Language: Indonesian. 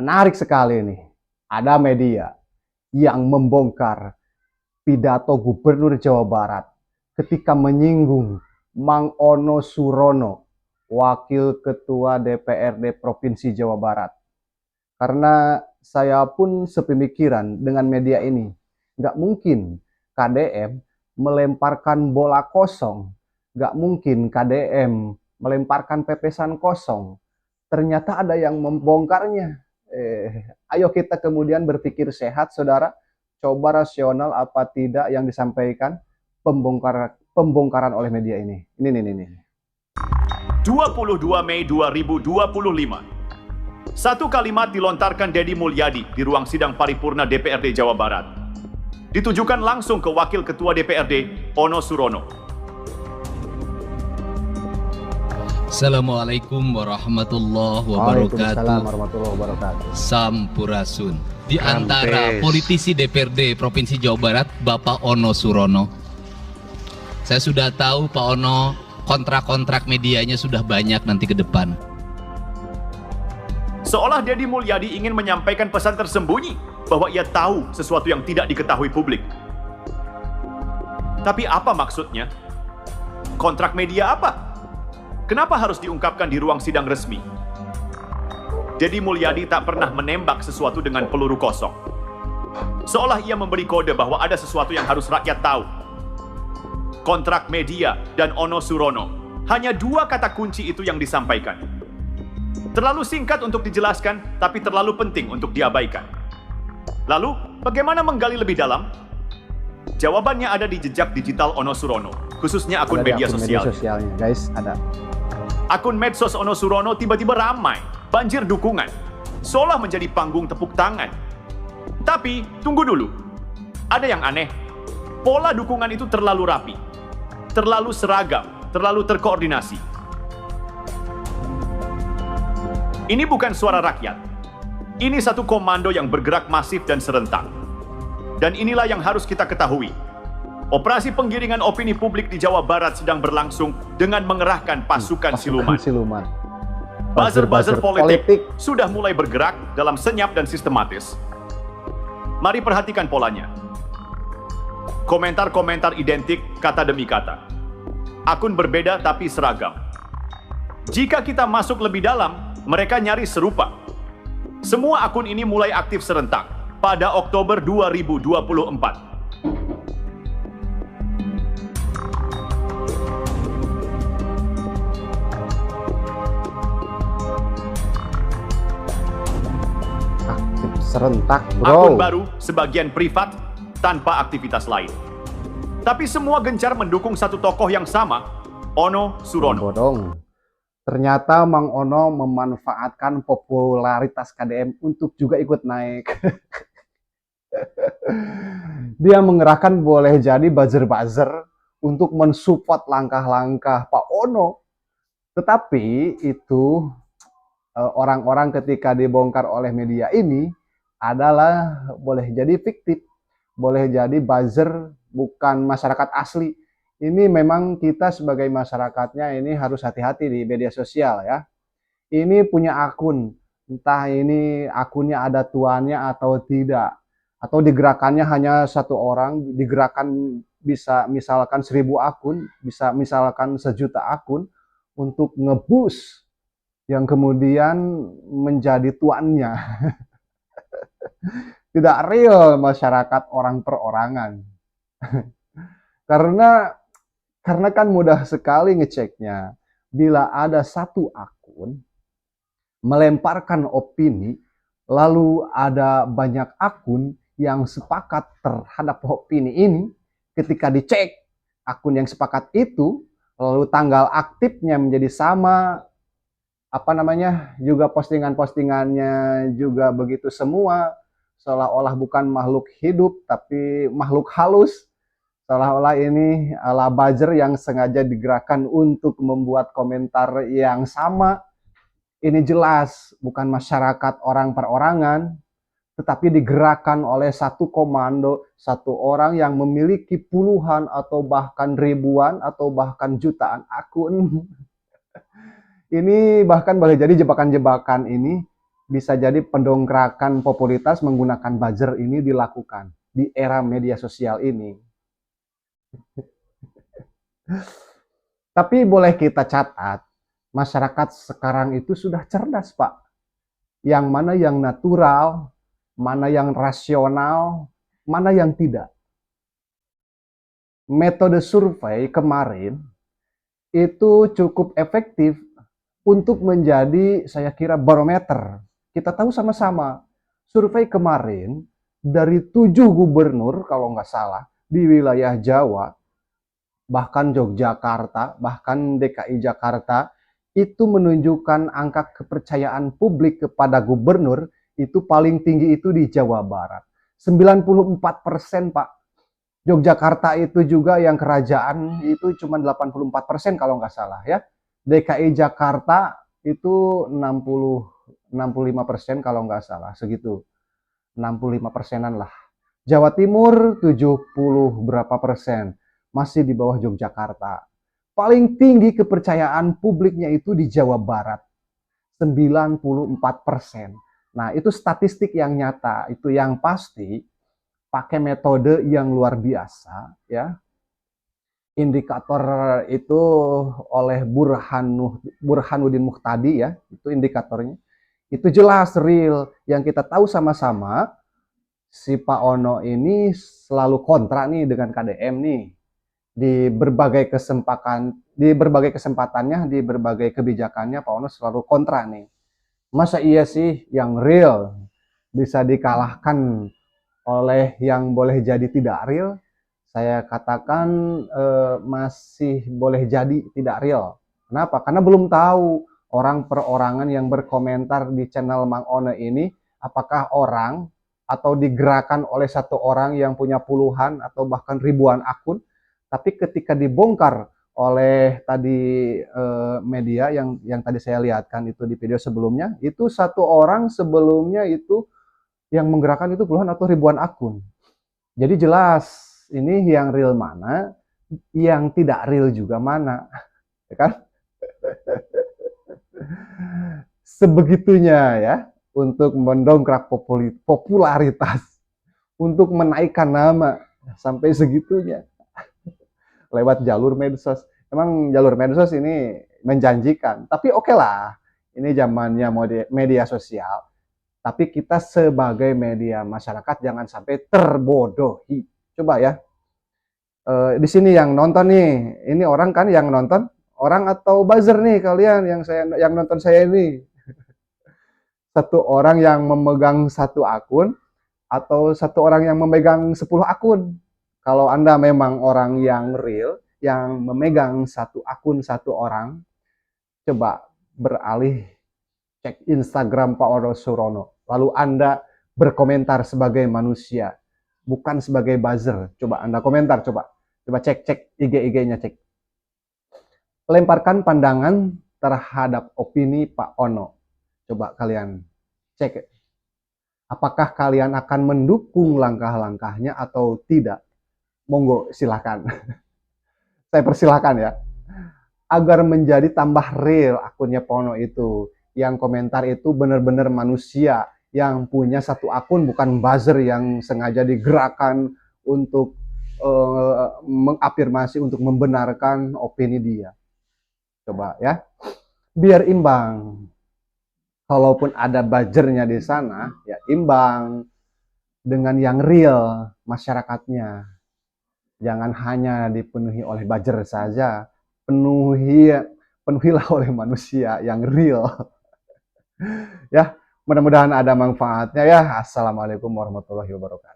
Menarik sekali nih, ada media yang membongkar pidato Gubernur Jawa Barat ketika menyinggung Mang Ono Surono, Wakil Ketua DPRD Provinsi Jawa Barat. Karena saya pun sepemikiran dengan media ini. Nggak mungkin KDM melemparkan bola kosong. Nggak mungkin KDM melemparkan pepesan kosong. Ternyata ada yang membongkarnya. Ayo kita kemudian berpikir sehat, saudara. Coba rasional apa tidak yang disampaikan pembongkaran oleh media ini. Ini. 22 Mei 2025. Satu kalimat dilontarkan Deddy Mulyadi di ruang sidang paripurna DPRD Jawa Barat. Ditujukan langsung ke Wakil Ketua DPRD, Ono Surono. Assalamualaikum warahmatullahi Waalaikumsalam wabarakatuh. warahmatullahi wabarakatuh. Sampurasun. Di antara politisi DPRD Provinsi Jawa Barat, Bapak Ono Surono. Saya sudah tahu Pak Ono, kontrak-kontrak medianya sudah banyak nanti ke depan. Seolah Deddy Mulyadi ingin menyampaikan pesan tersembunyi bahwa ia tahu sesuatu yang tidak diketahui publik. Tapi apa maksudnya? Kontrak media apa? Kenapa harus diungkapkan di ruang sidang resmi? Deddy Mulyadi tak pernah menembak sesuatu dengan peluru kosong. Seolah ia memberi kode bahwa ada sesuatu yang harus rakyat tahu. Kontrak media dan Ono Surono, hanya dua kata kunci itu yang disampaikan. Terlalu singkat untuk dijelaskan, tapi terlalu penting untuk diabaikan. Lalu, bagaimana menggali lebih dalam? Jawabannya ada di jejak digital Ono Surono, khususnya akun media sosialnya. Guys, ada. Akun medsos Ono Surono tiba-tiba ramai, banjir dukungan, seolah menjadi panggung tepuk tangan. Tapi, tunggu dulu. Ada yang aneh. Pola dukungan itu terlalu rapi, terlalu seragam, terlalu terkoordinasi. Ini bukan suara rakyat. Ini satu komando yang bergerak masif dan serentak. Dan inilah yang harus kita ketahui. Operasi penggiringan opini publik di Jawa Barat sedang berlangsung dengan mengerahkan pasukan siluman. Buzzer-buzzer politik sudah mulai bergerak dalam senyap dan sistematis. Mari perhatikan polanya. Komentar-komentar identik kata demi kata. Akun berbeda tapi seragam. Jika kita masuk lebih dalam, mereka nyaris serupa. Semua akun ini mulai aktif serentak pada Oktober 2024. Aktif serentak, bro. Akun baru, sebagian privat, tanpa aktivitas lain. Tapi semua gencar mendukung satu tokoh yang sama, Ono Surono. Bodong. Ternyata Mang Ono memanfaatkan popularitas KDM untuk juga ikut naik. Dia mengerahkan boleh jadi buzzer-buzzer untuk mensupport langkah-langkah Pak Ono. Tetapi itu orang-orang ketika dibongkar oleh media ini adalah boleh jadi fiktif, boleh jadi buzzer, bukan masyarakat asli. Ini memang kita sebagai masyarakatnya ini harus hati-hati di media sosial ya. Ini punya akun, entah ini akunnya ada tuannya atau tidak. Atau digerakannya hanya satu orang, digerakkan bisa misalkan 1000 akun, bisa misalkan 1.000.000 akun untuk ngeboost yang kemudian menjadi tuannya. Tidak real masyarakat orang perorangan. Karena kan mudah sekali ngeceknya. Bila ada satu akun melemparkan opini, lalu ada banyak akun yang sepakat terhadap opini ini, ketika dicek akun yang sepakat itu, lalu tanggal aktifnya menjadi sama, juga postingan-postingannya juga begitu semua, seolah-olah bukan makhluk hidup, tapi makhluk halus. Seolah-olah ini ala buzzer yang sengaja digerakkan untuk membuat komentar yang sama. Ini jelas bukan masyarakat orang perorangan, tetapi digerakkan oleh satu komando, satu orang yang memiliki puluhan atau bahkan ribuan atau bahkan jutaan akun. Ini bahkan boleh jadi jebakan-jebakan ini bisa jadi pendongkrakan popularitas menggunakan buzzer ini dilakukan di era media sosial ini. Tapi boleh kita catat, masyarakat sekarang itu sudah cerdas, Pak. Yang mana yang natural, mana yang rasional, mana yang tidak. Metode survei kemarin itu cukup efektif untuk menjadi, saya kira, barometer. Kita tahu sama-sama, survei kemarin dari 7 gubernur, kalau nggak salah, di wilayah Jawa, bahkan Yogyakarta, bahkan DKI Jakarta, itu menunjukkan angka kepercayaan publik kepada gubernur itu paling tinggi itu di Jawa Barat. 94%, Pak. Yogyakarta itu juga yang kerajaan itu cuma 84% kalau nggak salah ya. DKI Jakarta itu 65% kalau nggak salah, segitu. 65%-an lah. Jawa Timur 70 berapa persen, masih di bawah Yogyakarta. Paling tinggi kepercayaan publiknya itu di Jawa Barat, 94%. Nah, itu statistik yang nyata, itu yang pasti pakai metode yang luar biasa ya. Indikator itu oleh Burhanuddin Muhtadi ya, itu indikatornya. Itu jelas real, yang kita tahu sama-sama si Pak Ono ini selalu kontra nih dengan KDM nih. Di berbagai kesempatannya, di berbagai kebijakannya Pak Ono selalu kontra nih. Masa iya sih yang real bisa dikalahkan oleh yang boleh jadi tidak real? Saya katakan masih boleh jadi tidak real. Kenapa? Karena belum tahu orang perorangan yang berkomentar di channel Mang Ono ini, apakah orang atau digerakkan oleh satu orang yang punya puluhan atau bahkan ribuan akun. Tapi ketika dibongkar oleh tadi media yang tadi saya lihatkan itu di video sebelumnya, itu satu orang sebelumnya itu yang menggerakkan itu puluhan atau ribuan akun. Jadi jelas ini yang real mana, yang tidak real juga mana, ya kan? Sebegitunya ya, untuk mendongkrak popularitas, untuk menaikkan nama sampai segitunya lewat jalur medsos. Emang jalur medsos ini menjanjikan, tapi oke lah, ini zamannya media sosial. Tapi kita sebagai media masyarakat jangan sampai terbodohi. Coba ya, di sini yang nonton nih, ini orang kan yang nonton, orang atau buzzer nih kalian yang nonton saya ini. Satu orang yang memegang satu akun atau satu orang yang memegang 10 akun. Kalau Anda memang orang yang real, yang memegang satu akun satu orang, coba beralih cek Instagram Pak Ono Surono. Lalu Anda berkomentar sebagai manusia, bukan sebagai buzzer. Coba Anda komentar, coba cek IG-nya, cek. Lemparkan pandangan terhadap opini Pak Ono. Coba kalian cek. Apakah kalian akan mendukung langkah-langkahnya atau tidak? Monggo silahkan. Saya persilahkan ya. Agar menjadi tambah real akunnya Pak Ono itu. Yang komentar itu benar-benar manusia yang punya satu akun, bukan buzzer yang sengaja digerakkan untuk mengafirmasi, untuk membenarkan opini dia. Coba ya, biar imbang. Kalaupun ada buzzernya di sana, ya imbang dengan yang real masyarakatnya. Jangan hanya dipenuhi oleh buzzer saja, penuhilah oleh manusia yang real. Ya, mudah-mudahan ada manfaatnya ya. Assalamualaikum warahmatullahi wabarakatuh.